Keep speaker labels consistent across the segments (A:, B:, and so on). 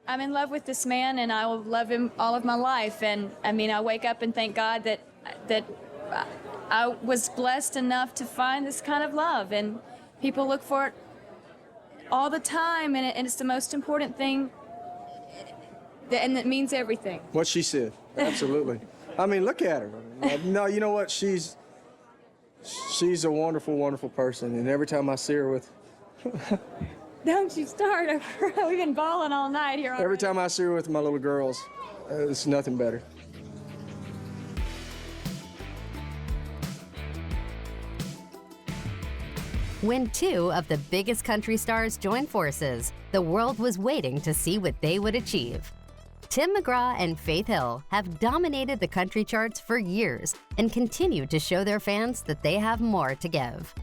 A: I'm in love with this man, and I will love him all of my life. And I mean, I wake up and thank God that I was blessed enough to find this kind of love. And people look for it all the time, and it's the most important thing, and it means everything.
B: What she said, absolutely. I mean, look at her. No, you know what? She's a wonderful, wonderful person, and every time I see her with...
A: Don't you start. We've been balling all night here.
B: Every time I see her with my little girls, it's nothing better.
C: When two of the biggest country stars joined forces, the world was waiting to see what they would achieve. Tim McGraw and Faith Hill have dominated the country charts for years and continue to show their fans that they have more to give.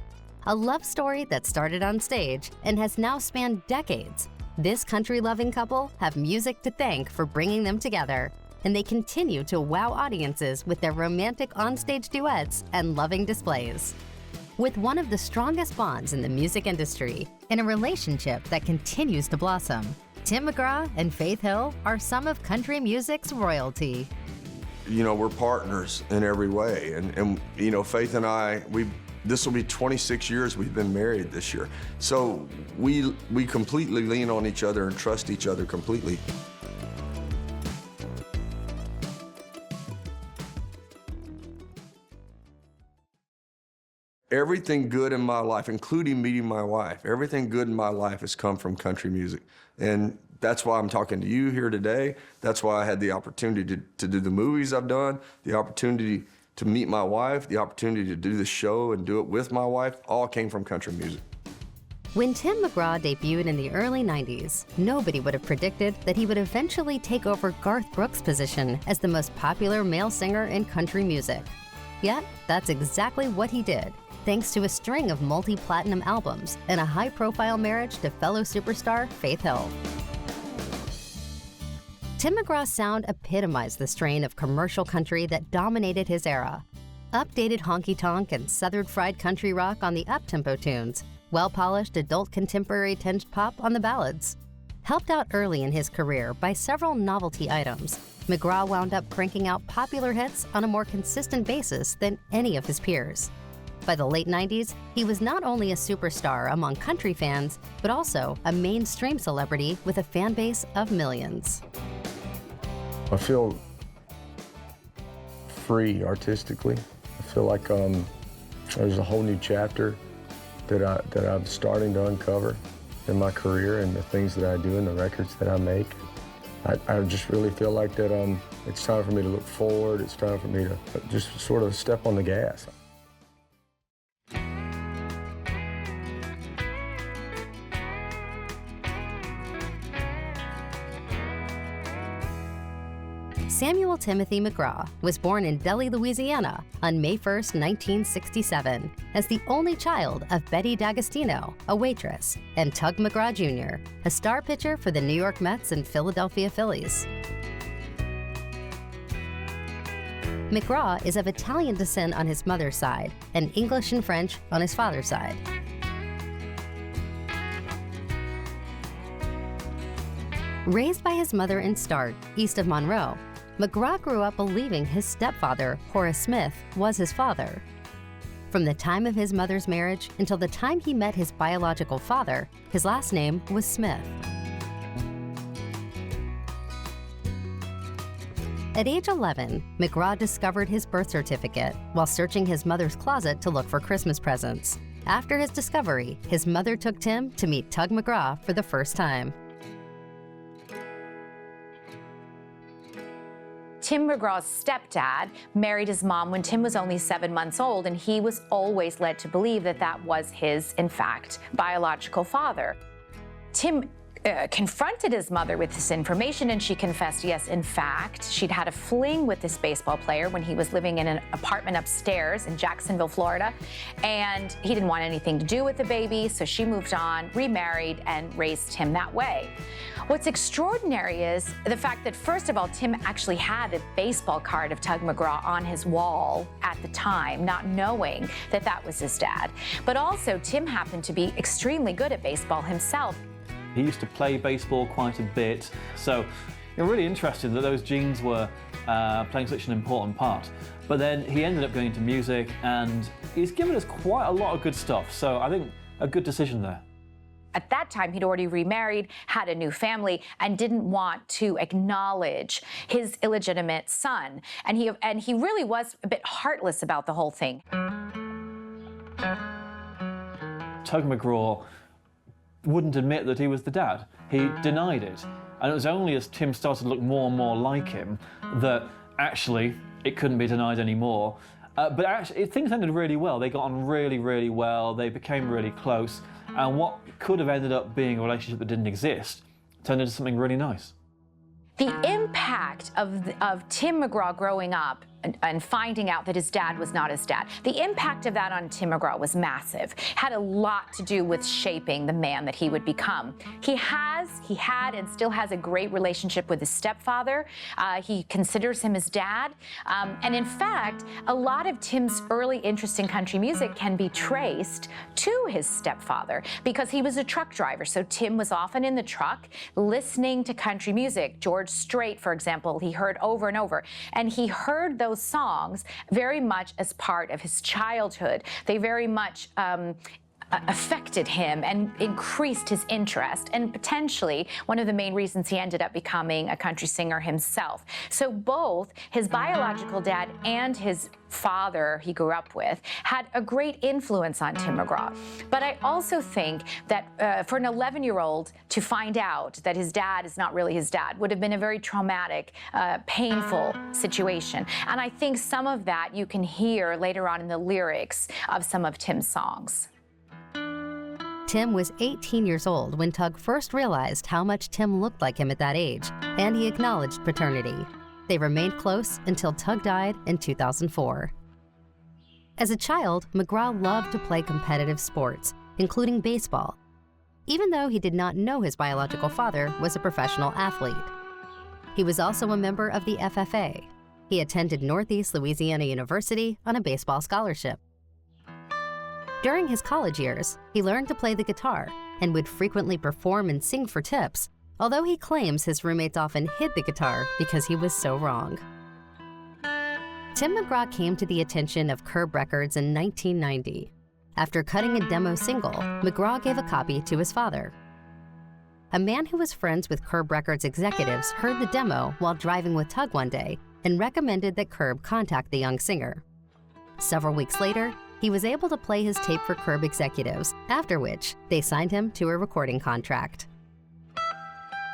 C: A love story that started on stage and has now spanned decades. This country-loving couple have music to thank for bringing them together, and they continue to wow audiences with their romantic onstage duets and loving displays. With one of the strongest bonds in the music industry and a relationship that continues to blossom, Tim McGraw and Faith Hill are some of country music's royalty.
D: You know, we're partners in every way, and you know, Faith and I, this will be 26 years we've been married this year. So we completely lean on each other and trust each other completely. Everything good in my life, including meeting my wife, everything good in my life has come from country music. And that's why I'm talking to you here today. That's why I had the opportunity to do the movies I've done, the opportunity to meet my wife, the opportunity to do the show and do it with my wife, all came from country music.
C: When Tim McGraw debuted in the early 90s, nobody would have predicted that he would eventually take over Garth Brooks' position as the most popular male singer in country music. Yet, that's exactly what he did, thanks to a string of multi-platinum albums and a high-profile marriage to fellow superstar Faith Hill. Tim McGraw's sound epitomized the strain of commercial country that dominated his era. Updated honky-tonk and southern fried country rock on the up-tempo tunes, well-polished adult contemporary tinged pop on the ballads. Helped out early in his career by several novelty items, McGraw wound up cranking out popular hits on a more consistent basis than any of his peers. By the late 90s, he was not only a superstar among country fans, but also a mainstream celebrity with a fan base of millions.
D: I feel free artistically. I feel like there's a whole new chapter that I'm starting to uncover in my career and the things that I do and the records that I make. I just really feel like that it's time for me to look forward. It's time for me to just sort of step on the gas.
C: Samuel Timothy McGraw was born in Delhi, Louisiana on May 1st, 1967, as the only child of Betty D'Agostino, a waitress, and Tug McGraw Jr., a star pitcher for the New York Mets and Philadelphia Phillies. McGraw is of Italian descent on his mother's side and English and French on his father's side. Raised by his mother in Start, east of Monroe, McGraw grew up believing his stepfather, Horace Smith, was his father. From the time of his mother's marriage until the time he met his biological father, his last name was Smith. At age 11, McGraw discovered his birth certificate while searching his mother's closet to look for Christmas presents. After his discovery, his mother took Tim to meet Tug McGraw for the first time.
E: Tim McGraw's stepdad married his mom when Tim was only 7 months old, and he was always led to believe that that was his, in fact, biological father. Tim confronted his mother with this information, and she confessed, yes, in fact, she'd had a fling with this baseball player when he was living in an apartment upstairs in Jacksonville, Florida, and he didn't want anything to do with the baby, so she moved on, remarried, and raised him that way. What's extraordinary is the fact that, first of all, Tim actually had a baseball card of Tug McGraw on his wall at the time, not knowing that that was his dad. But also, Tim happened to be extremely good at baseball himself.
F: He used to play baseball quite a bit, so you're really interested that those genes were playing such an important part. But then he ended up going into music, and he's given us quite a lot of good stuff, so I think a good decision there.
E: At that time, he'd already remarried, had a new family, and didn't want to acknowledge his illegitimate son. And he really was a bit heartless about the whole thing.
F: Tug McGraw wouldn't admit that he was the dad. He denied it. And it was only as Tim started to look more and more like him that actually it couldn't be denied anymore. But actually, things ended really well. They got on really, really well. They became really close. And what could have ended up being a relationship that didn't exist turned into something really nice.
E: The impact of Tim McGraw growing up and finding out that his dad was not his dad, the impact of that on Tim McGraw was massive. Had a lot to do with shaping the man that he would become. He had and still has a great relationship with his stepfather. He considers him his dad. And in fact, a lot of Tim's early interest in country music can be traced to his stepfather because he was a truck driver. So Tim was often in the truck listening to country music. George Strait, for example, he heard over and over. And he heard those songs very much as part of his childhood. They very much affected him and increased his interest, and potentially one of the main reasons he ended up becoming a country singer himself. So both his biological dad and his father he grew up with had a great influence on Tim McGraw. But I also think that for an 11-year-old to find out that his dad is not really his dad would have been a very traumatic, painful situation. And I think some of that you can hear later on in the lyrics of some of Tim's songs.
C: Tim was 18 years old when Tug first realized how much Tim looked like him at that age, and he acknowledged paternity. They remained close until Tug died in 2004. As a child, McGraw loved to play competitive sports, including baseball, even though he did not know his biological father was a professional athlete. He was also a member of the FFA. He attended Northeast Louisiana University on a baseball scholarship. During his college years, he learned to play the guitar and would frequently perform and sing for tips, although he claims his roommates often hid the guitar because he was so wrong. Tim McGraw came to the attention of Curb Records in 1990. After cutting a demo single, McGraw gave a copy to his father. A man who was friends with Curb Records executives heard the demo while driving with Tug one day and recommended that Curb contact the young singer. Several weeks later, he was able to play his tape for Curb executives, after which they signed him to a recording contract.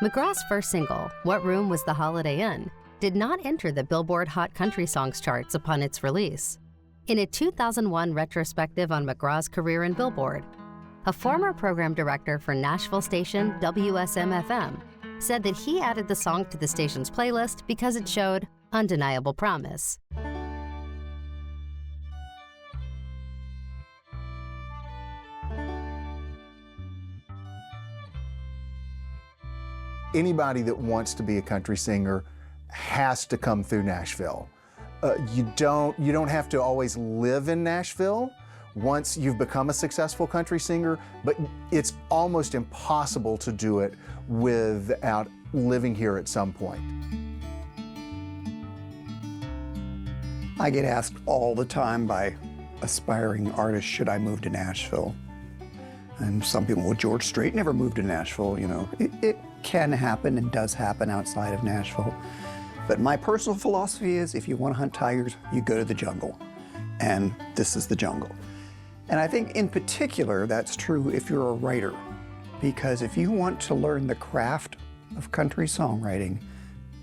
C: McGraw's first single, What Room Was the Holiday In?, did not enter the Billboard Hot Country Songs charts upon its release. In a 2001 retrospective on McGraw's career in Billboard, a former program director for Nashville station WSM-FM said that he added the song to the station's playlist because it showed undeniable promise.
G: Anybody that wants to be a country singer has to come through Nashville. You don't have to always live in Nashville once you've become a successful country singer, but it's almost impossible to do it without living here at some point.
H: I get asked all the time by aspiring artists, should I move to Nashville? And some people, well, George Strait never moved to Nashville, you know. It can happen and does happen outside of Nashville. But my personal philosophy is if you want to hunt tigers, you go to the jungle. And this is the jungle. And I think in particular, that's true if you're a writer. Because if you want to learn the craft of country songwriting,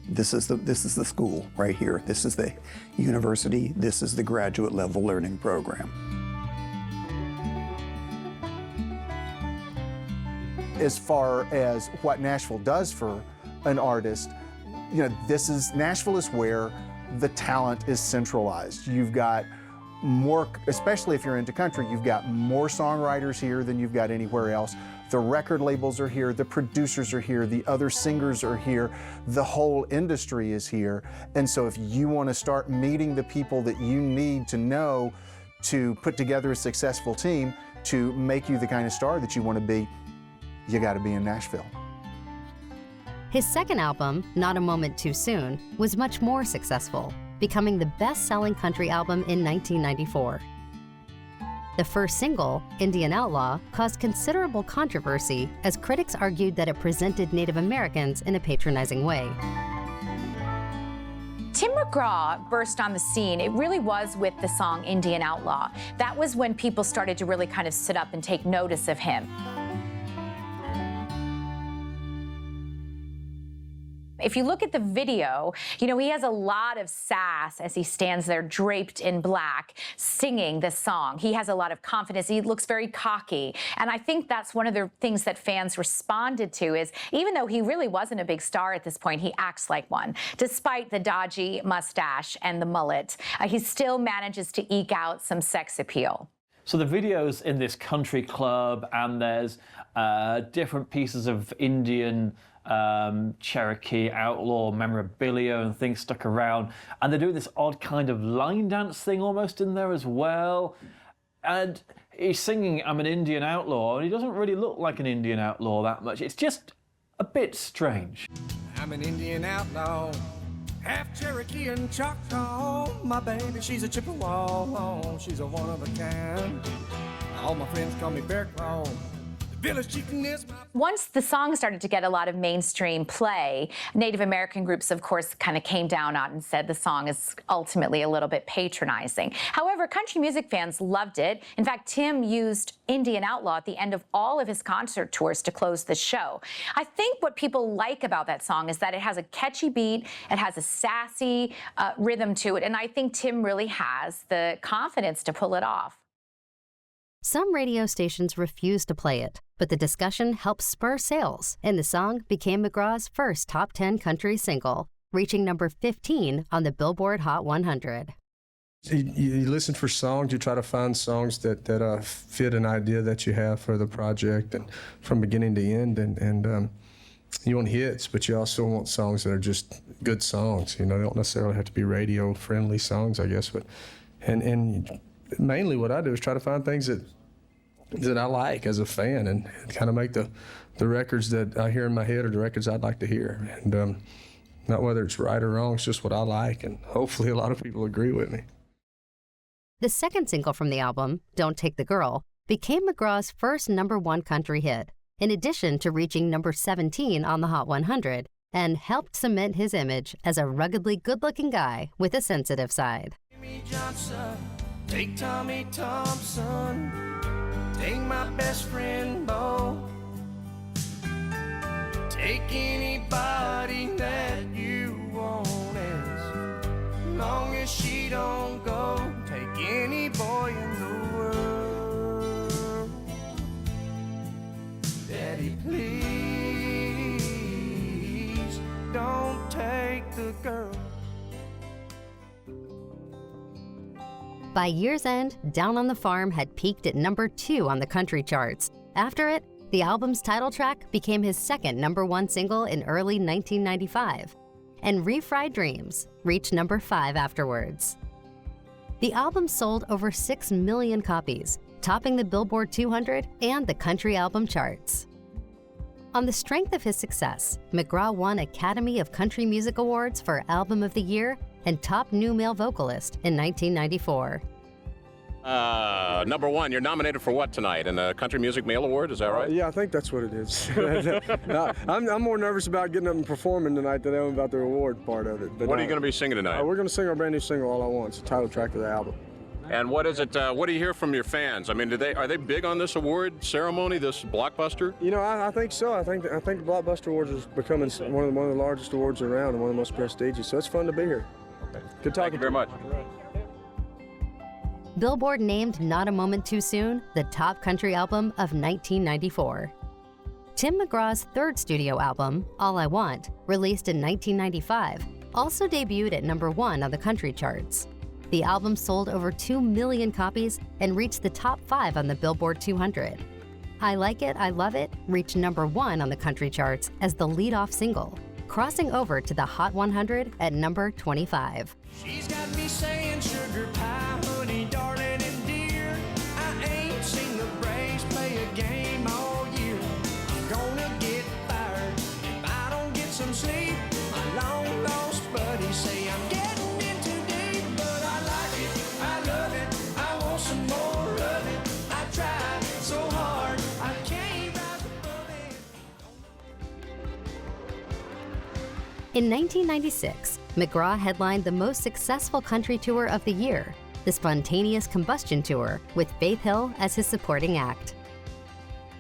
H: this is the school right here. This is the university. This is the graduate level learning program.
G: As far as what Nashville does for an artist, you know, Nashville is where the talent is centralized. You've got more, especially if you're into country, you've got more songwriters here than you've got anywhere else. The record labels are here, the producers are here, the other singers are here, the whole industry is here. And so if you want to start meeting the people that you need to know to put together a successful team to make you the kind of star that you want to be, you got to be in Nashville.
C: His second album, Not a Moment Too Soon, was much more successful, becoming the best-selling country album in 1994. The first single, Indian Outlaw, caused considerable controversy as critics argued that it presented Native Americans in a patronizing way.
E: Tim McGraw burst on the scene. It really was with the song Indian Outlaw. That was when people started to really kind of sit up and take notice of him. If you look at the video, you know, he has a lot of sass as he stands there draped in black, singing this song. He has a lot of confidence. He looks very cocky. And I think that's one of the things that fans responded to is, even though he really wasn't a big star at this point, he acts like one. Despite the dodgy mustache and the mullet, he still manages to eke out some sex appeal.
F: So the video's in this country club, and there's different pieces of Indian Cherokee outlaw memorabilia and things stuck around, and they're doing this odd kind of line dance thing almost in there as well. And he's singing "I'm an Indian outlaw," and he doesn't really look like an Indian outlaw that much. It's just a bit strange.
I: I'm an Indian outlaw, half Cherokee and Choctaw. My baby, she's a Chippewa, she's a one of a kind. All my friends call me Bear Claw.
E: Once the song started to get a lot of mainstream play, Native American groups, of course, kind of came down on it and said the song is ultimately a little bit patronizing. However, country music fans loved it. In fact, Tim used Indian Outlaw at the end of all of his concert tours to close the show. I think what people like about that song is that it has a catchy beat, it has a sassy rhythm to it, and I think Tim really has the confidence to pull it off.
C: Some radio stations refused to play it, but the discussion helped spur sales, and the song became McGraw's first top 10 country single, reaching number 15 on the Billboard Hot 100.
B: You listen for songs, you try to find songs that fit an idea that you have for the project, and from beginning to end, and you want hits, but you also want songs that are just good songs. You know, they don't necessarily have to be radio-friendly songs, I guess, but and mainly what I do is try to find things that I like as a fan, and kind of make the records that I hear in my head are the records I'd like to hear. And not whether it's right or wrong, it's just what I like, and hopefully a lot of people agree with me.
C: The second single from the album, Don't Take the Girl, became McGraw's first #1 country hit, in addition to reaching number 17 on the Hot 100, and helped cement his image as a ruggedly good-looking guy with a sensitive side.
I: Take Tommy Thompson, take my best friend Bo, take anybody that you want, as long as she don't go. Take any boy in the world. Daddy, please don't take the girl.
C: By year's end, Down on the Farm had peaked at number 2 on the country charts. After it, the album's title track became his second #1 single in early 1995, and Refried Dreams reached number 5 afterwards. The album sold over 6 million copies, topping the Billboard 200 and the country album charts. On the strength of his success, McGraw won Academy of Country Music Awards for Album of the Year and Top New Male Vocalist in 1994.
J: #1, you're nominated for what tonight? In the Country Music Male Award, is that right?
B: Yeah, I think that's what it is. I'm more nervous about getting up and performing tonight than I am about the award part of it. But,
J: what are you going to be singing tonight?
B: We're going to sing our brand new single, All I Want. It's the title track of the album.
J: And what is it? What do you hear from your fans? I mean, are they big on this award ceremony, this blockbuster?
B: You know, I think so. I think the Blockbuster Awards is becoming one of the largest awards around and one of the most prestigious. So it's fun to be here.
J: Okay.
B: Good talking.
J: Thank you very much.
C: Billboard named Not a Moment Too Soon the top country album of 1994. Tim McGraw's third studio album, All I Want, released in 1995, also debuted at #1 on the country charts. The album sold over 2 million copies and reached the top 5 on the Billboard 200. I Like It, I Love It reached #1 on the country charts as the lead-off single, crossing over to the Hot 100 at number 25.
I: She's got me saying sugar pie, honey, darling, and dear. I ain't seen the Braves play a game all year. I'm
C: In 1996, McGraw headlined the most successful country tour of the year, the Spontaneous Combustion Tour, with Faith Hill as his supporting act.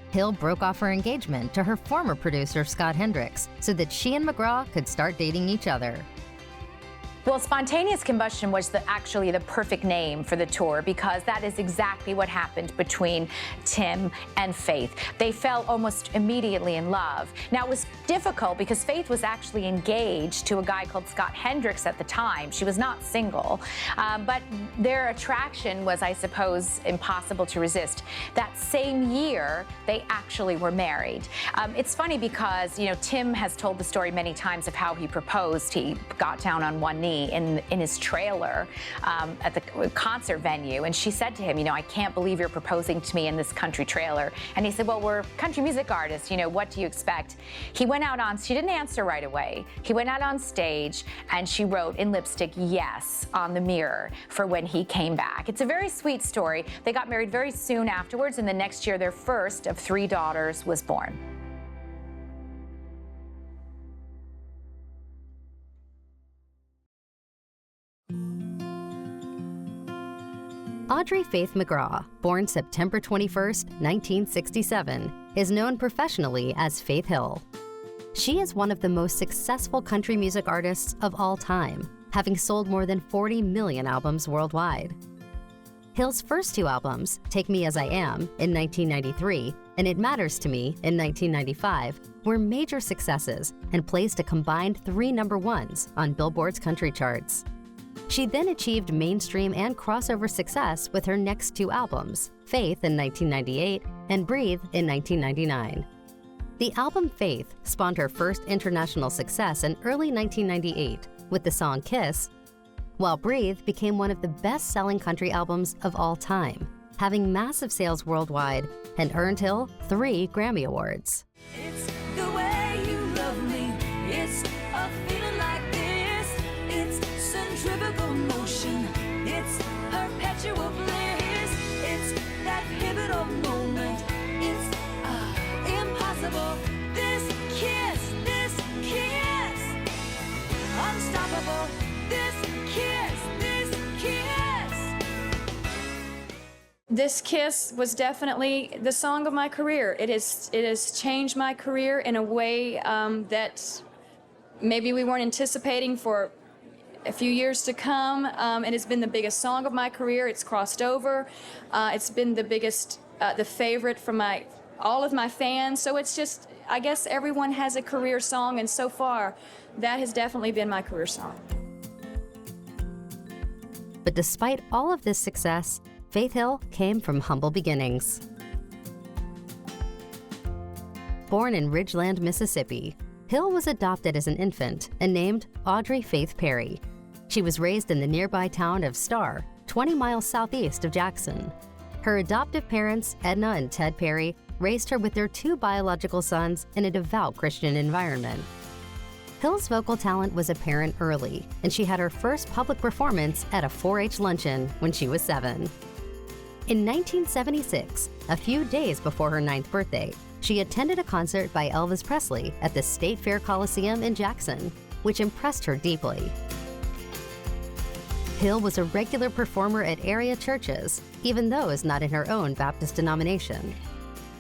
C: Hill broke off her engagement to her former producer, Scott Hendricks, so that she and McGraw could start dating each other.
E: Well, Spontaneous Combustion was actually the perfect name for the tour, because that is exactly what happened between Tim and Faith. They fell almost immediately in love. Now, it was difficult because Faith was actually engaged to a guy called Scott Hendricks at the time. She was not single, but their attraction was, I suppose, impossible to resist. That same year, they actually were married. It's funny because, Tim has told the story many times of how he proposed. He got down on one knee in his trailer at the concert venue, and she said to him, I can't believe you're proposing to me in this country trailer. And he said, well, we're country music artists, what do you expect? He went out she didn't answer right away. He went out on stage and she wrote in lipstick, yes, on the mirror for when he came back. It's a very sweet story. They got married very soon afterwards, and the next year their first of 3 daughters was born.
C: Audrey Faith McGraw, born September 21, 1967, is known professionally as Faith Hill. She is one of the most successful country music artists of all time, having sold more than 40 million albums worldwide. Hill's first 2 albums, Take Me As I Am in 1993 and It Matters to Me in 1995, were major successes and placed a combined 3 number ones on Billboard's country charts. She then achieved mainstream and crossover success with her next 2 albums, Faith in 1998 and Breathe in 1999. The album Faith spawned her first international success in early 1998 with the song Kiss, while Breathe became one of the best-selling country albums of all time, having massive sales worldwide and earned Hill 3 Grammy Awards.
K: It's the way you love me. It's a feeling like this. It's centrifugal motion. It's perpetual bliss. It's that pivotal moment. It's impossible. This kiss. Unstoppable. This kiss.
A: This kiss was definitely the song of my career. It has changed my career in a way that maybe we weren't anticipating for a few years to come. It has been the biggest song of my career. It's crossed over. It's been the biggest, the favorite from all of my fans. So it's just, I guess everyone has a career song, and so far, that has definitely been my career song.
C: But despite all of this success, Faith Hill came from humble beginnings. Born in Ridgeland, Mississippi, Hill was adopted as an infant and named Audrey Faith Perry. She was raised in the nearby town of Star, 20 miles southeast of Jackson. Her adoptive parents, Edna and Ted Perry, raised her with their 2 biological sons in a devout Christian environment. Hill's vocal talent was apparent early, and she had her first public performance at a 4-H luncheon when she was 7. In 1976, a few days before her 9th birthday, she attended a concert by Elvis Presley at the State Fair Coliseum in Jackson, which impressed her deeply. Hill was a regular performer at area churches, even those not in her own Baptist denomination.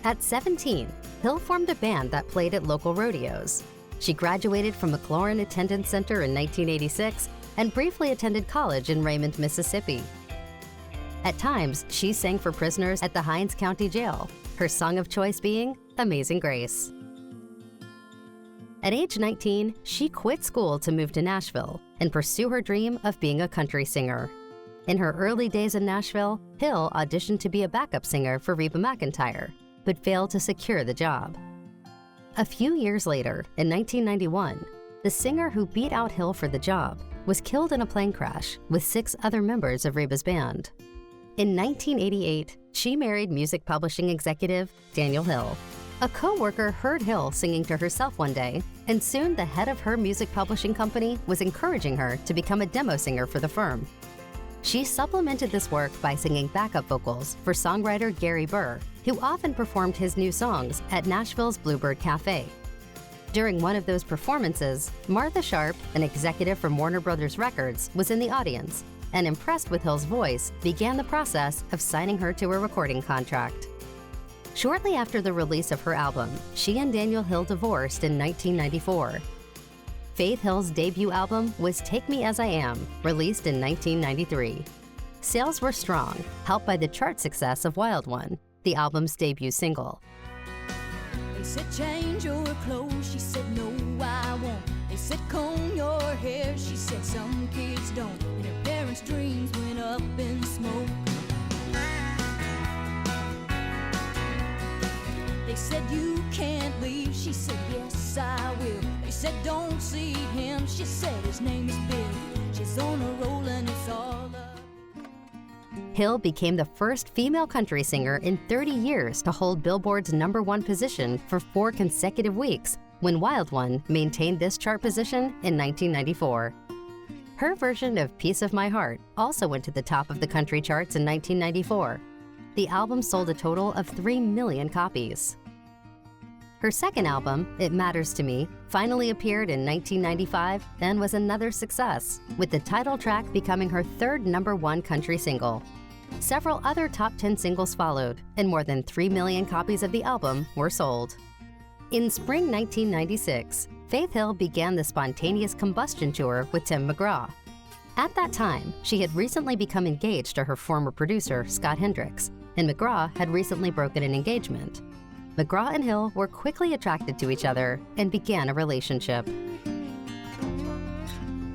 C: At 17, Hill formed a band that played at local rodeos. She graduated from McLaurin Attendance Center in 1986 and briefly attended college in Raymond, Mississippi. At times, she sang for prisoners at the Hinds County Jail, her song of choice being Amazing Grace. At age 19, she quit school to move to Nashville and pursue her dream of being a country singer. In her early days in Nashville, Hill auditioned to be a backup singer for Reba McEntire, but failed to secure the job. A few years later, in 1991, the singer who beat out Hill for the job was killed in a plane crash with 6 other members of Reba's band. In 1988, she married music publishing executive Danielle Hill. A co-worker heard Hill singing to herself one day, and soon the head of her music publishing company was encouraging her to become a demo singer for the firm. She supplemented this work by singing backup vocals for songwriter Gary Burr, who often performed his new songs at Nashville's Bluebird Cafe. During one of those performances, Martha Sharp, an executive from Warner Brothers Records, was in the audience and, impressed with Hill's voice, began the process of signing her to a recording contract. Shortly after the release of her album, she and Danielle Hill divorced in 1994. Faith Hill's debut album was Take Me As I Am, released in 1993. Sales were strong, helped by the chart success of Wild One, the album's debut single.
K: They said change your clothes, she said no I won't. They said comb your hair, she said some kids don't. And her parents' dreams went up in smoke. They said you can't leave, she said yes I will. They said don't see him, she said his name is Bill. She's on a roll and it's all up.
C: Hill became the first female country singer in 30 years to hold Billboard's #1 position for 4 consecutive weeks, when Wild One maintained this chart position in 1994. Her version of Piece of My Heart also went to the top of the country charts in 1994. The album sold a total of 3 million copies. Her second album, It Matters to Me, finally appeared in 1995 and was another success, with the title track becoming her third #1 country single. Several other top 10 singles followed, and more than 3 million copies of the album were sold. In spring 1996, Faith Hill began the Spontaneous Combustion tour with Tim McGraw. At that time, she had recently become engaged to her former producer, Scott Hendricks, and McGraw had recently broken an engagement. McGraw and Hill were quickly attracted to each other and began a relationship.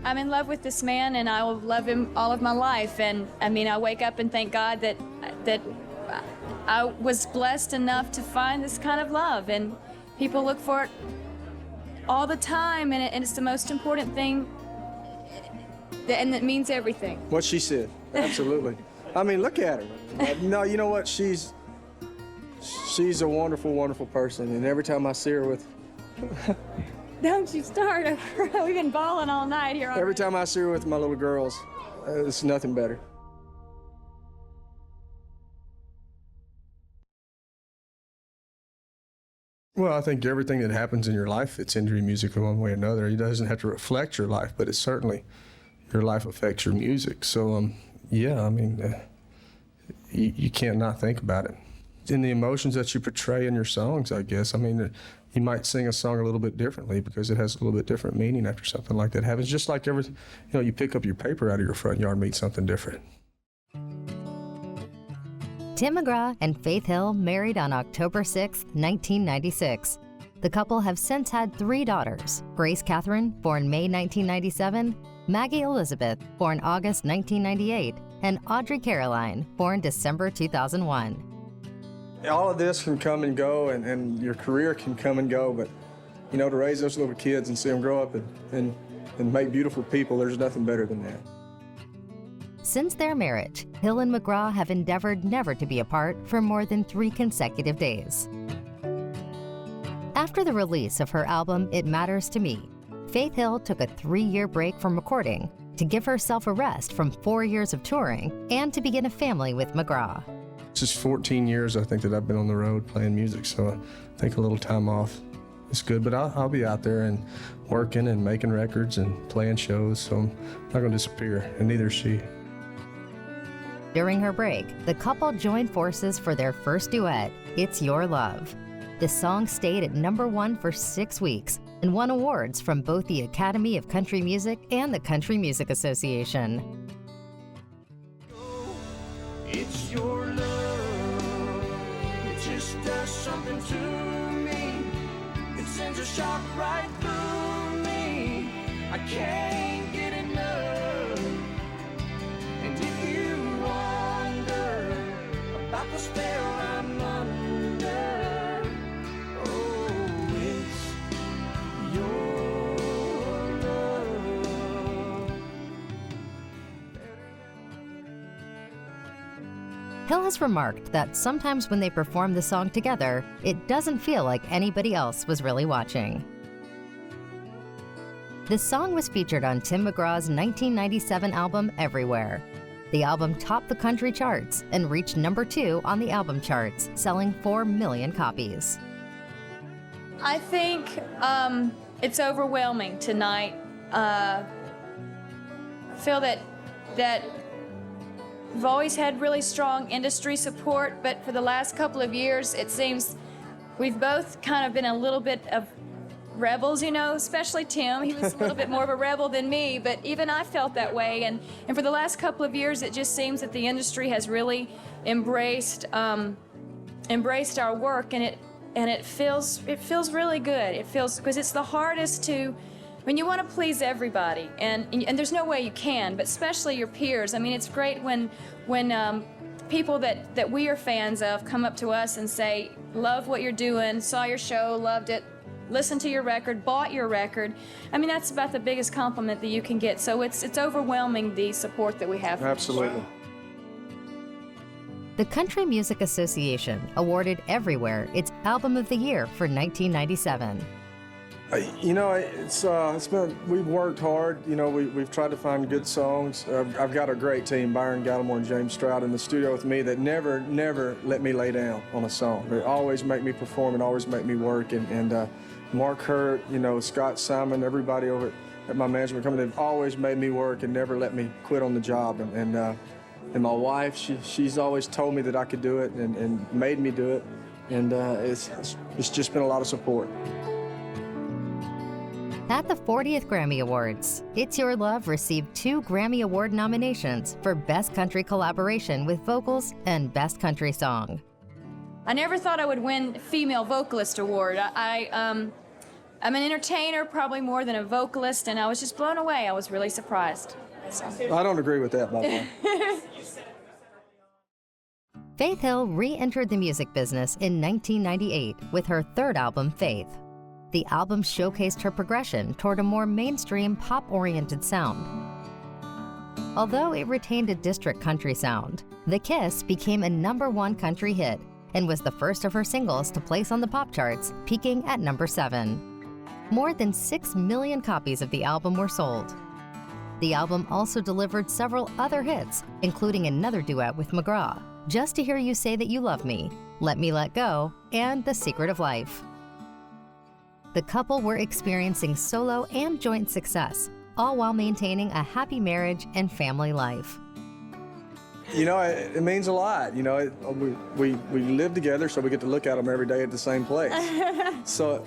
A: I'm in love with this man, and I will love him all of my life. And I mean, I wake up and thank God that I was blessed enough to find this kind of love. And people look for it all the time, and it's the most important thing, and it means everything.
B: What she said, absolutely. I mean, look at her. No, you know what? She's a wonderful, wonderful person, and every time I see her with...
A: Don't you start. We've been balling all night here.
B: Every time I see her with my little girls, it's nothing better. Well, I think everything that happens in your life, it's into your music in one way or another. It doesn't have to reflect your life, but it certainly, your life affects your music. So, yeah, I mean, you can't not think about it. In the emotions that you portray in your songs, I guess. I mean, you might sing a song a little bit differently because it has a little bit different meaning after something like that happens. Just like everything, you know, you pick up your paper out of your front yard, meet something different.
C: Tim McGraw and Faith Hill married on October 6, 1996. The couple have since had 3 daughters: Grace Catherine, born May 1997, Maggie Elizabeth, born August 1998, and Audrey Caroline, born December 2001.
B: All of this can come and go, and your career can come and go, but, you know, to raise those little kids and see them grow up and make beautiful people, there's nothing better than that.
C: Since their marriage, Hill and McGraw have endeavored never to be apart for more than 3 consecutive days. After the release of her album, It Matters to Me, Faith Hill took a 3-year break from recording to give herself a rest from 4 years of touring and to begin a family with McGraw.
B: It's just 14 years, I think, that I've been on the road playing music, so I think a little time off is good. But I'll be out there and working and making records and playing shows, so I'm not going to disappear, and neither is she.
C: During her break, the couple joined forces for their first duet, It's Your Love. The song stayed at #1 for 6 weeks and won awards from both the Academy of Country Music and the Country Music Association.
I: It's your love, it just does something to me. It sends a shock right through me. I can't get enough. And if you wonder about the spell I'm under, oh, it's your love.
C: Hill has remarked that sometimes when they perform the song together, it doesn't feel like anybody else was really watching. The song was featured on Tim McGraw's 1997 album, Everywhere. The album topped the country charts and reached #2 on the album charts, selling 4 million copies.
A: I think it's overwhelming tonight. I feel that we've always had really strong industry support, but for the last couple of years, it seems we've both kind of been a little bit of rebels, you know, especially Tim. He was a little bit more of a rebel than me, but even I felt that way. And for the last couple of years, it just seems that the industry has really embraced our work, and it feels really good. It feels, because it's the hardest to, when you want to please everybody, and there's no way you can, but especially your peers. I mean, it's great when people that we are fans of come up to us and say, love what you're doing, saw your show, loved it, listened to your record, bought your record. I mean, that's about the biggest compliment that you can get. So it's overwhelming, the support that we have.
B: Absolutely.
C: The Country Music Association awarded Everywhere its Album of the Year for 1997.
B: You know, it's been, we've worked hard. You know, we've tried to find good songs. I've got a great team, Byron Gallimore and James Stroud in the studio with me, that never let me lay down on a song. They always make me perform and always make me work. And Mark Hurt, you know, Scott Simon, everybody over at my management company, they've always made me work and never let me quit on the job. And my wife, she's always told me that I could do it and made me do it. And it's just been a lot of support.
C: At the 40th Grammy Awards, It's Your Love received 2 Grammy Award nominations for Best Country Collaboration with Vocals and Best Country Song.
A: I never thought I would win Female Vocalist Award. I'm an entertainer, probably more than a vocalist, and I was just blown away. I was really surprised. So.
B: I don't agree with that, by the way.
C: Faith Hill re-entered the music business in 1998 with her 3rd album, Faith. The album showcased her progression toward a more mainstream, pop-oriented sound. Although it retained a district country sound, The Kiss became a #1 country hit and was the first of her singles to place on the pop charts, peaking at number 7. More than 6 million copies of the album were sold. The album also delivered several other hits, including another duet with McGraw, Just to Hear You Say That You Love Me, Let Me Let Go, and The Secret of Life. The couple were experiencing solo and joint success, all while maintaining a happy marriage and family life.
B: You know, it means a lot. You know, we live together, so we get to look at them every day at the same place. So.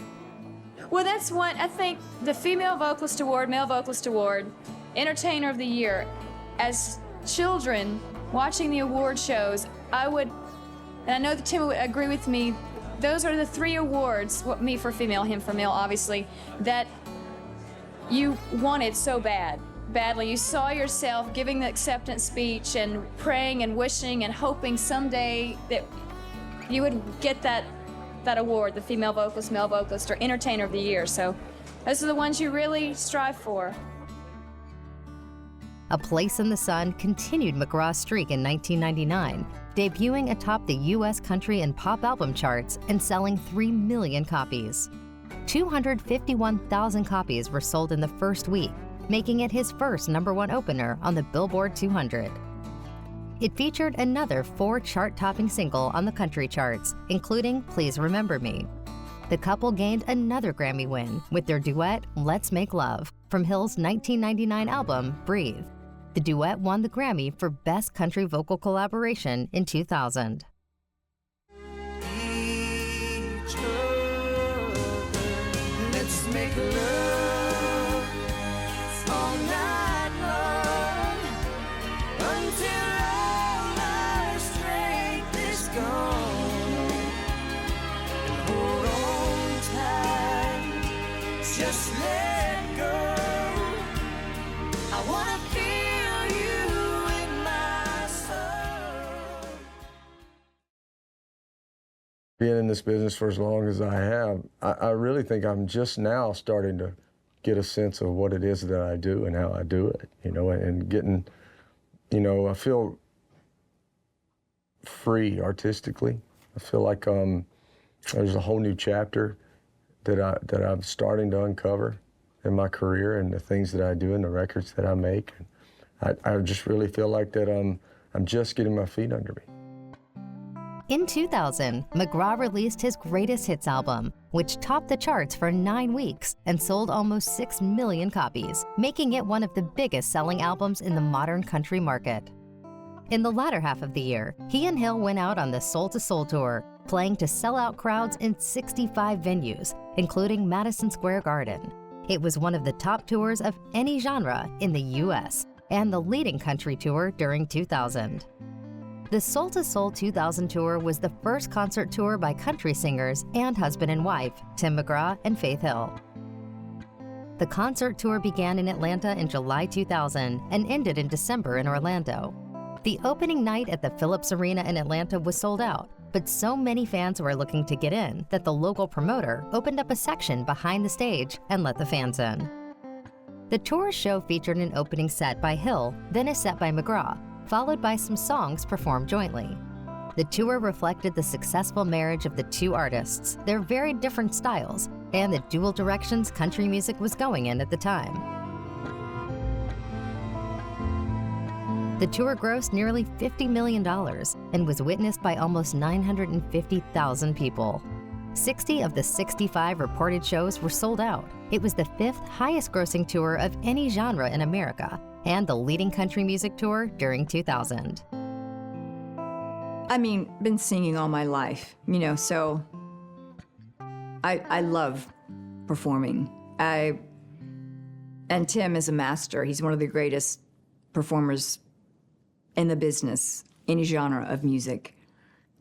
A: Well, that's one, I think, the Female Vocalist Award, Male Vocalist Award, Entertainer of the Year. As children, watching the award shows, I would, and I know that Tim would agree with me, those are the 3 awards, me for female, him for male, obviously, that you wanted so badly. You saw yourself giving the acceptance speech and praying and wishing and hoping someday that you would get that award, the Female Vocalist, Male Vocalist, or Entertainer of the Year. So those are the ones you really strive for.
C: A Place in the Sun continued McGraw's streak in 1999, debuting atop the U.S. country and pop album charts and selling 3 million copies. 251,000 copies were sold in the first week, making it his first #1 opener on the Billboard 200. It featured another 4 chart-topping single on the country charts, including Please Remember Me. The couple gained another Grammy win with their duet Let's Make Love from Hill's 1999 album Breathe. The duet won the Grammy for Best Country Vocal Collaboration in 2000.
I: Each other, let's make love all night long until all our strength is gone. And hold on tight, just let go. I wanna feel you in my soul.
D: Being in this business for as long as I have, I really think I'm just now starting to get a sense of what it is that I do and how I do it, you know, and getting, you know, I feel free artistically. I feel like there's a whole new chapter that I'm starting to uncover in my career and the things that I do and the records that I make. I just really feel like that I'm just getting my feet under me.
C: In 2000, McGraw released his greatest hits album, which topped the charts for 9 weeks and sold almost 6 million copies, making it one of the biggest selling albums in the modern country market. In the latter half of the year, he and Hill went out on the Soul to Soul tour, playing to sellout crowds in 65 venues, including Madison Square Garden. It was one of the top tours of any genre in the U.S. and the leading country tour during 2000. The Soul to Soul 2000 tour was the first concert tour by country singers and husband and wife, Tim McGraw and Faith Hill. The concert tour began in Atlanta in July 2000 and ended in December in Orlando. The opening night at the Phillips Arena in Atlanta was sold out, but so many fans were looking to get in that the local promoter opened up a section behind the stage and let the fans in. The tour show featured an opening set by Hill, then a set by McGraw, followed by some songs performed jointly. The tour reflected the successful marriage of the two artists, their very different styles, and the dual directions country music was going in at the time. The tour grossed nearly $50 million and was witnessed by almost 950,000 people. 60 of the 65 reported shows were sold out. It was the 5th highest grossing tour of any genre in America and the leading country music tour during 2000.
L: I mean, been singing all my life, so I love performing. And Tim is a master. He's one of the greatest performers in the business, any genre of music.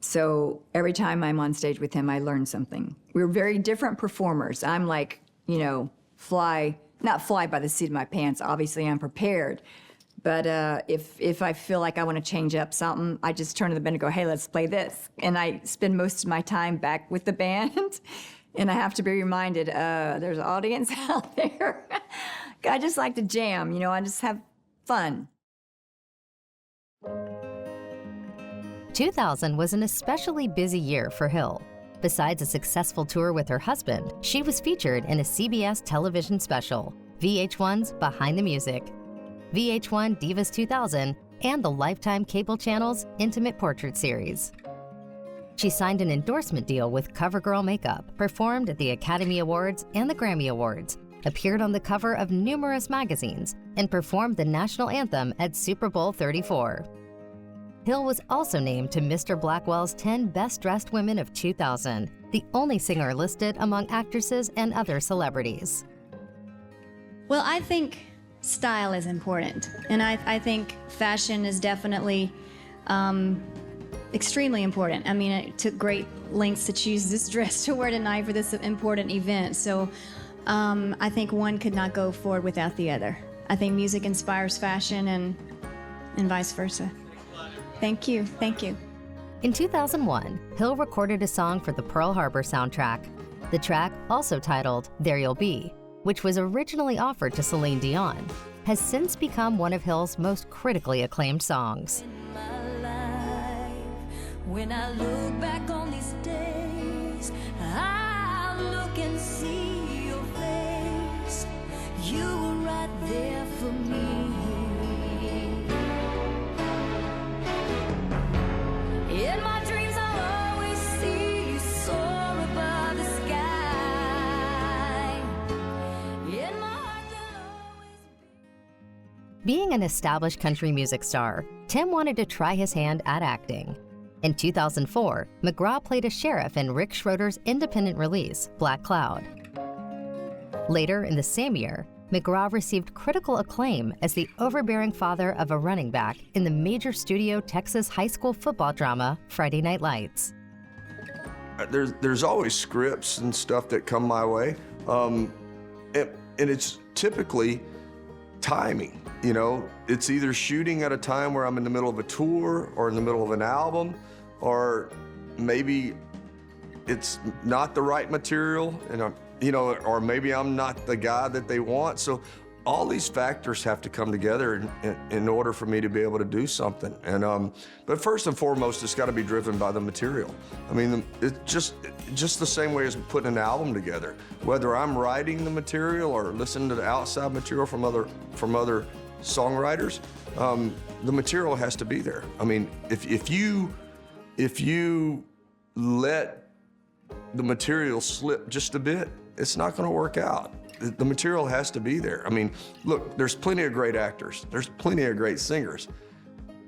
L: So every time I'm on stage with him, I learn something. We're very different performers. I'm like, not fly by the seat of my pants. Obviously, I'm prepared. But if I feel like I want to change up something, I just turn to the band and go, hey, let's play this. And I spend most of my time back with the band. And I have to be reminded, there's an audience out there. I just like to jam, I just have fun.
C: 2000 was an especially busy year for Hill. Besides a successful tour with her husband, she was featured in a CBS television special, VH1's Behind the Music, VH1 Divas 2000, and the Lifetime Cable Channel's Intimate Portrait series. She signed an endorsement deal with CoverGirl Makeup, performed at the Academy Awards and the Grammy Awards, appeared on the cover of numerous magazines, and performed the national anthem at Super Bowl 34. Hill was also named to Mr. Blackwell's 10 Best Dressed Women of 2000, the only singer listed among actresses and other celebrities.
A: Well, I think style is important, and I think fashion is definitely extremely important. I mean, I took great lengths to choose this dress to wear tonight for this important event, so I think one could not go forward without the other. I think music inspires fashion and vice versa. Thank you. Thank you.
C: In 2001, Hill recorded a song for the Pearl Harbor soundtrack. The track, also titled There You'll Be, which was originally offered to Celine Dion, has since become one of Hill's most critically acclaimed songs.
K: When I look back on these days, I look and see your face. You were right there for me. In my dreams, I'll always see you soar above the sky. In my heart, there'll always be.
C: Being an established country music star, Tim wanted to try his hand at acting. In 2004, McGraw played a sheriff in Rick Schroeder's independent release, Black Cloud. Later in the same year, McGraw received critical acclaim as the overbearing father of a running back in the major studio Texas high school football drama, Friday Night Lights.
M: There's always scripts and stuff that come my way, and it's typically timing. It's either shooting at a time where I'm in the middle of a tour or in the middle of an album, or maybe it's not the right material, and or maybe I'm not the guy that they want. So all these factors have to come together in order for me to be able to do something. And but first and foremost, it's got to be driven by the material. I mean, it's just the same way as putting an album together. Whether I'm writing the material or listening to the outside material from other songwriters, the material has to be there. I mean, if you if you let the material slip just a bit, it's not going to work out. The material has to be there. I mean, look, there's plenty of great actors. There's plenty of great singers.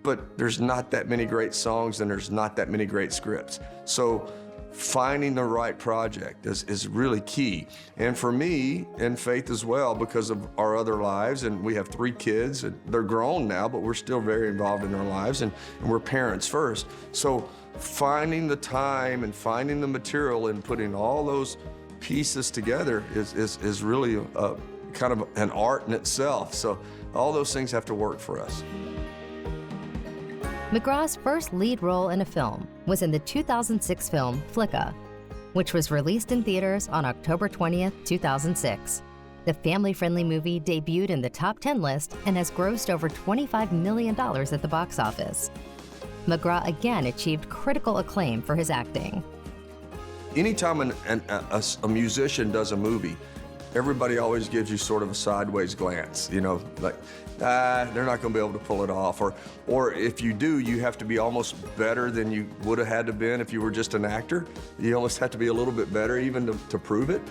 M: But there's not that many great songs and there's not that many great scripts. So finding the right project is really key. And for me and Faith as well, because of our other lives, and we have 3 kids, and they're grown now, but we're still very involved in their lives, and we're parents first. So finding the time and finding the material and putting all those pieces together is really kind of an art in itself. So all those things have to work for us.
C: McGraw's first lead role in a film was in the 2006 film Flicka, which was released in theaters on October 20th, 2006. The family-friendly movie debuted in the top 10 list and has grossed over $25 million at the box office. McGraw again achieved critical acclaim for his acting.
M: Anytime a musician does a movie, everybody always gives you sort of a sideways glance, you know, like, they're not going to be able to pull it off. Or if you do, you have to be almost better than you would have had to been if you were just an actor. You almost have to be a little bit better even to prove it.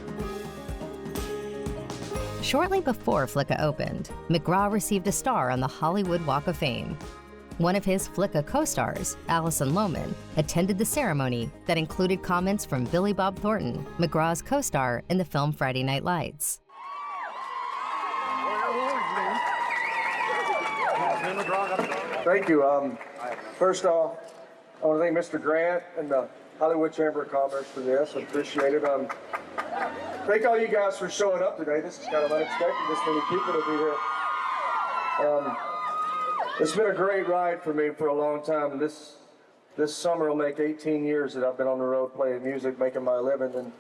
C: Shortly before Flicka opened, McGraw received a star on the Hollywood Walk of Fame. One of his Flicka co-stars, Alison Lohman, attended the ceremony that included comments from Billy Bob Thornton, McGraw's co-star in the film Friday Night Lights.
N: Thank you. First off, I want to thank Mr. Grant and the Hollywood Chamber of Commerce for this. I appreciate it. Thank all you guys for showing up today. This is kind of unexpected, this many people to be here. It's been a great ride for me for a long time. This summer will make 18 years that I've been on the road playing music, making my living. And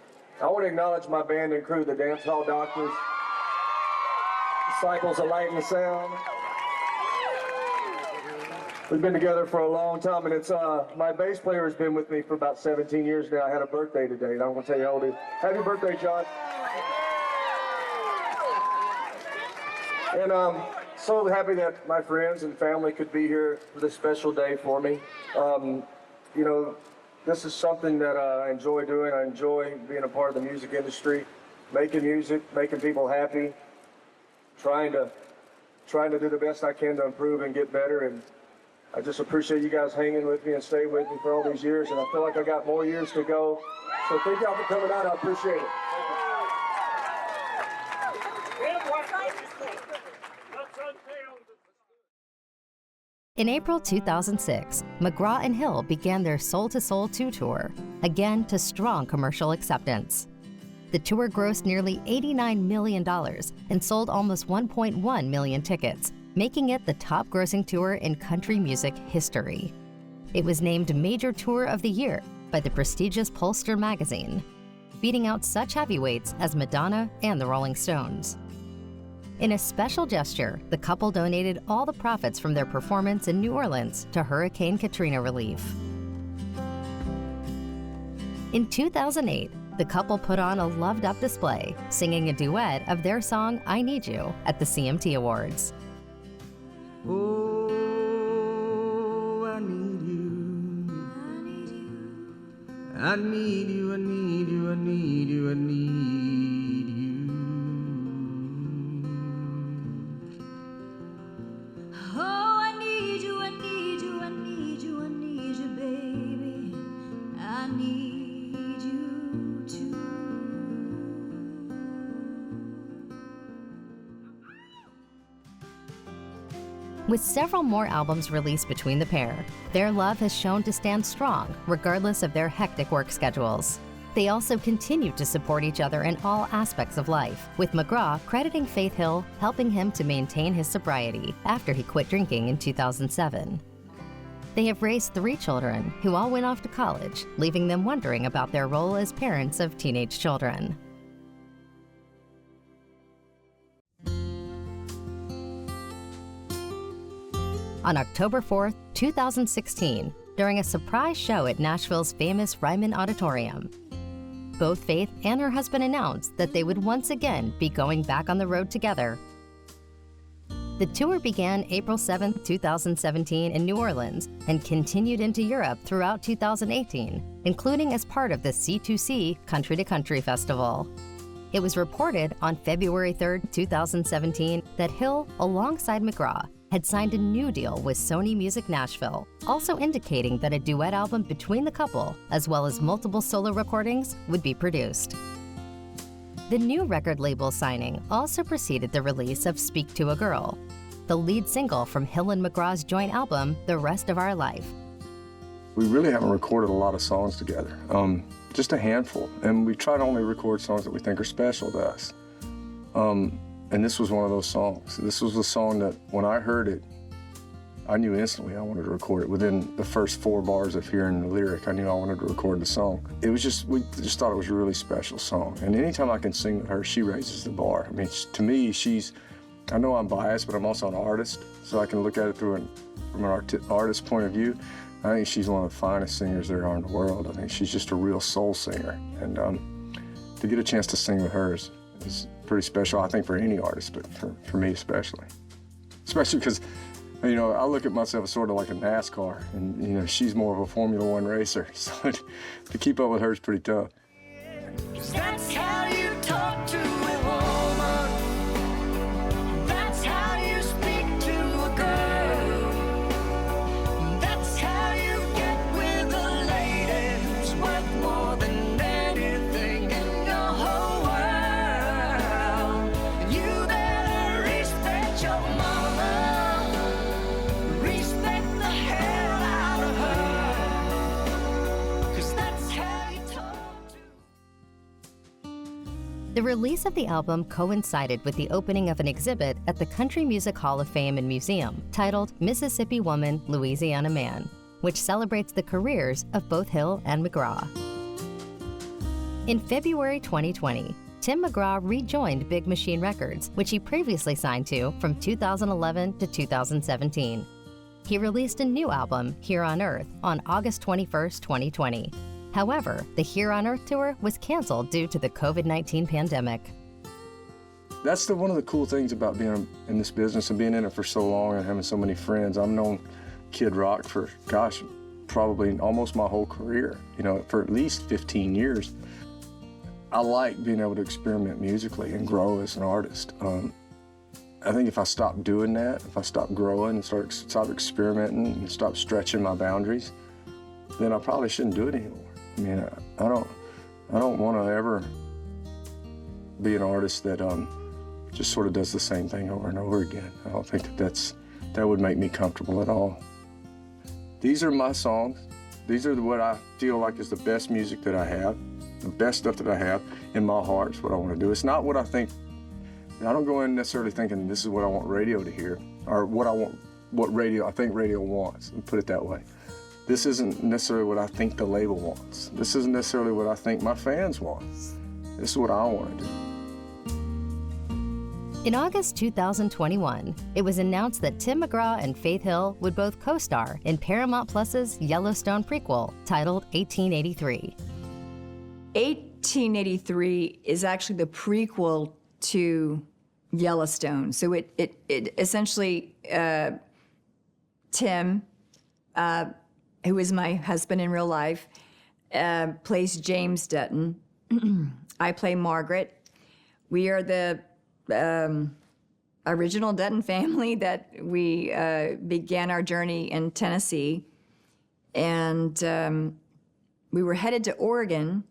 N: I want to acknowledge my band and crew, the Dance Hall Doctors, Disciples of Light and Sound. We've been together for a long time, and it's my bass player has been with me for about 17 years now. I had a birthday today, and I'm going to tell you how old he is. Happy birthday, John. And so happy that my friends and family could be here for this special day for me. You know, this is something that I enjoy doing. I enjoy being a part of the music industry, making music, making people happy, trying to do the best I can to improve and get better. And I just appreciate you guys hanging with me and staying with me for all these years, and I feel like I got more years to go. So thank y'all for coming out. I appreciate it.
C: In April 2006, McGraw and Hill began their Soul to Soul 2 tour, again to strong commercial acceptance. The tour grossed nearly $89 million and sold almost 1.1 million tickets, making it the top-grossing tour in country music history. It was named Major Tour of the Year by the prestigious Pollster magazine, beating out such heavyweights as Madonna and the Rolling Stones. In a special gesture, the couple donated all the profits from their performance in New Orleans to Hurricane Katrina relief. In 2008, the couple put on a loved-up display, singing a duet of their song I Need You at the CMT Awards.
I: Oh, I need you. I need you, I need you, I need you, I need you.
K: Oh, I need you, I need you, I need you, I need you, baby. I need you too.
C: With several more albums released between the pair, their love has shown to stand strong regardless of their hectic work schedules. They also continue to support each other in all aspects of life, with McGraw crediting Faith Hill helping him to maintain his sobriety after he quit drinking in 2007. They have raised 3 children who all went off to college, leaving them wondering about their role as parents of teenage children. On October 4th, 2016, during a surprise show at Nashville's famous Ryman Auditorium, both Faith and her husband announced that they would once again be going back on the road together. The tour began April 7, 2017 in New Orleans and continued into Europe throughout 2018, including as part of the C2C Country to Country Festival. It was reported on February 3, 2017 that Hill, alongside McGraw, had signed a new deal with Sony Music Nashville, also indicating that a duet album between the couple, as well as multiple solo recordings, would be produced. The new record label signing also preceded the release of Speak to a Girl, the lead single from Hill and McGraw's joint album, The Rest of Our Life.
D: We really haven't recorded a lot of songs together, just a handful, and we try to only record songs that we think are special to us. And this was one of those songs. This was a song that when I heard it, I knew instantly I wanted to record it. Within the first 4 bars of hearing the lyric, I knew I wanted to record the song. It was just, we just thought it was a really special song. And anytime I can sing with her, she raises the bar. I mean, to me, I know I'm biased, but I'm also an artist, so I can look at it from an artist's point of view. I think she's one of the finest singers there are in the world. I think she's just a real soul singer. And to get a chance to sing with her is pretty special, I think, for any artist, but for me especially. Especially because, you know, I look at myself as sort of like a NASCAR, and, you know, she's more of a Formula One racer, so to keep up with her is pretty tough.
I: That's how you talk to a woman. That's how you speak to a girl. That's how you get with a lady who's worth more than anything in your whole world. You better respect your mama. Respect the hell out of her. 'Cause that's how you talk.
C: The release of the album coincided with the opening of an exhibit at the Country Music Hall of Fame and Museum titled Mississippi Woman, Louisiana Man, which celebrates the careers of both Hill and McGraw. In February 2020, Tim McGraw rejoined Big Machine Records, which he previously signed to from 2011 to 2017. He released a new album, Here on Earth, on August 21st, 2020. However, the Here on Earth tour was canceled due to the COVID-19 pandemic.
D: That's one of the cool things about being in this business and being in it for so long and having so many friends. I've known Kid Rock for, gosh, probably almost my whole career, you know, for at least 15 years. I like being able to experiment musically and grow as an artist. I think if I stop doing that, if I stop growing and stop experimenting and stop stretching my boundaries, then I probably shouldn't do it anymore. I mean, I don't want to ever be an artist that just sort of does the same thing over and over again. I don't think that would make me comfortable at all. These are my songs. These are what I feel like is the best music that I have, the best stuff that I have in my heart is what I want to do. It's not what I think. I don't go in necessarily thinking this is what I want radio to hear or what I think radio wants, and put it that way. This isn't necessarily what I think the label wants. This isn't necessarily what I think my fans want. This is what I want to do.
C: In August 2021, it was announced that Tim McGraw and Faith Hill would both co-star in Paramount Plus's Yellowstone prequel titled 1883.
L: 1883 is actually the prequel to Yellowstone. So it essentially, Tim, who is my husband in real life, plays James Dutton. I play Margaret. We are the original Dutton family that we began our journey in Tennessee. And we were headed to Oregon.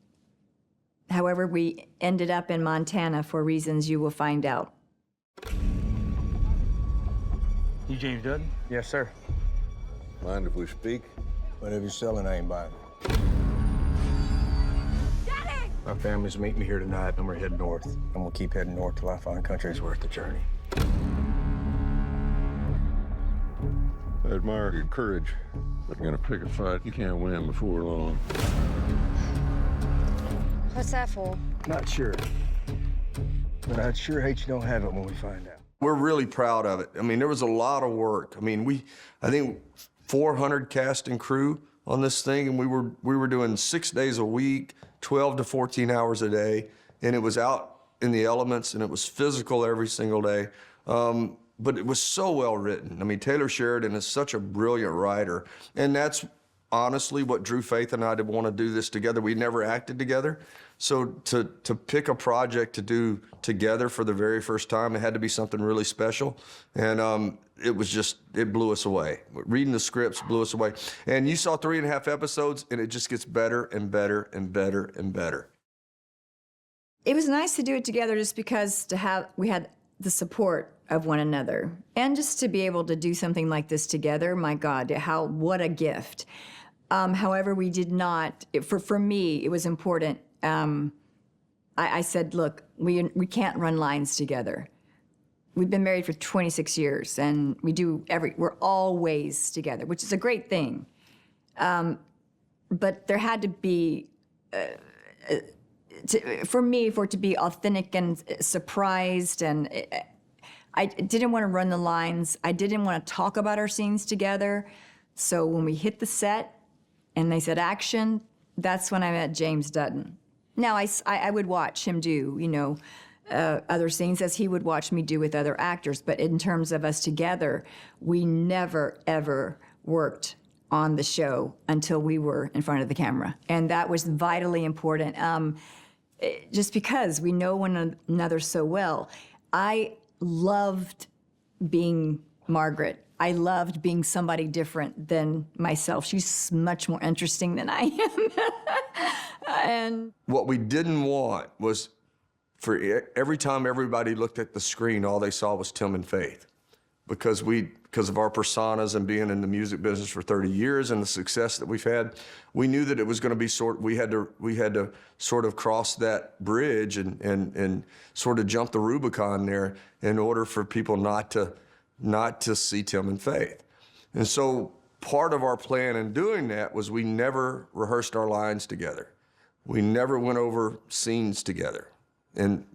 L: However, we ended up in Montana for reasons you will find out.
O: You James Dutton?
D: Yes, sir.
O: Mind if we speak?
P: Whatever you're selling, I ain't buying.
K: Daddy!
P: My family's meeting me here tonight, and we're heading north. And we'll keep heading north till I find country's worth the journey.
O: I admire your courage, but you're gonna pick a fight you can't win before long.
K: What's that for?
P: Not sure. But I'd sure hate you don't have it when we find out.
M: We're really proud of it. I mean, there was a lot of work. I mean, I think 400 cast and crew on this thing, and we were doing 6 days a week, 12 to 14 hours a day, and it was out in the elements, and it was physical every single day. but it was so well written. I mean, Taylor Sheridan is such a brilliant writer, and that's honestly what drew Faith and I to want to do this together. We never acted together, so to pick a project to do together for the very first time, it had to be something really special, and it blew us away. Reading the scripts blew us away, and you saw 3.5 episodes, and it just gets better and better and better and better.
L: It was nice to do it together just because we had the support of one another. And just to be able to do something like this together, my God, what a gift. However, we did not, for me, it was important. I said, look, we can't run lines together. We've been married for 26 years, and we're always together, which is a great thing. But there had to be, for it to be authentic and surprised, and I didn't want to run the lines. I didn't want to talk about our scenes together. So when we hit the set and they said action, that's when I met James Dutton. Now, I would watch him do, other scenes as he would watch me do with other actors. But in terms of us together, we never, ever worked on the show until we were in front of the camera. And that was vitally important, just because we know one another so well. I loved being Margaret. I loved being somebody different than myself. She's much more interesting than I am. And
M: what we didn't want was for every time everybody looked at the screen, all they saw was Tim and Faith. Because of our personas and being in the music business for 30 years and the success that we've had, we knew that it was going to be we had to sort of cross that bridge and sort of jump the Rubicon there in order for people not to see Tim and Faith. And so part of our plan in doing that was we never rehearsed our lines together. We never went over scenes together. And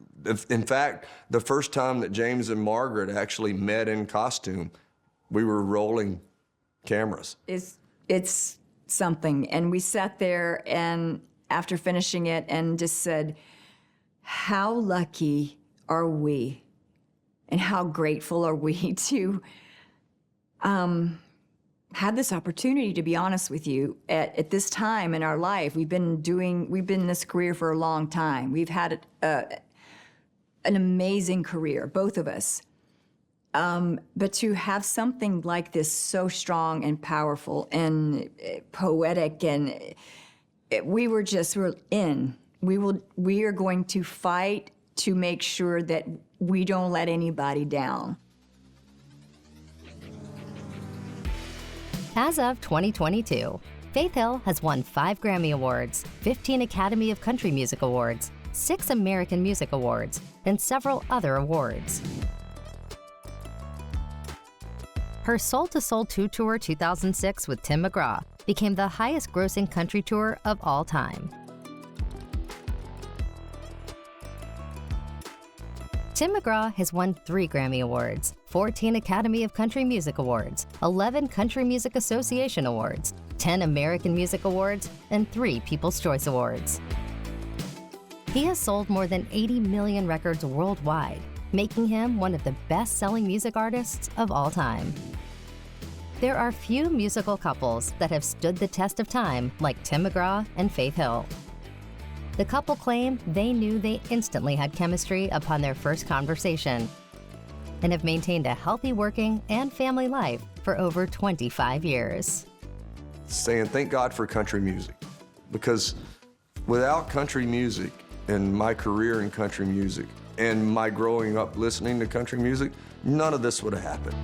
M: in fact, the first time that James and Margaret actually met in costume, we were rolling cameras.
L: It's something. And we sat there and after finishing it and just said, how lucky are we and how grateful are we to have this opportunity, to be honest with you, at this time in our life. We've been in this career for a long time. We've had an amazing career, both of us. But to have something like this so strong and powerful and poetic, and we're in. We are going to fight to make sure that we don't let anybody down.
C: As of 2022, Faith Hill has won 5 Grammy Awards, 15 Academy of Country Music Awards, 6 American Music Awards, and several other awards. Her Soul to Soul 2 Tour 2006 with Tim McGraw became the highest grossing country tour of all time. Tim McGraw has won 3 Grammy Awards, 14 Academy of Country Music Awards, 11 Country Music Association Awards, 10 American Music Awards, and 3 People's Choice Awards. He has sold more than 80 million records worldwide, making him one of the best-selling music artists of all time. There are few musical couples that have stood the test of time like Tim McGraw and Faith Hill. The couple claim they knew they instantly had chemistry upon their first conversation and have maintained a healthy working and family life for over 25 years.
M: Saying thank God for country music, because without country music and my career in country music and my growing up listening to country music, none of this would have happened.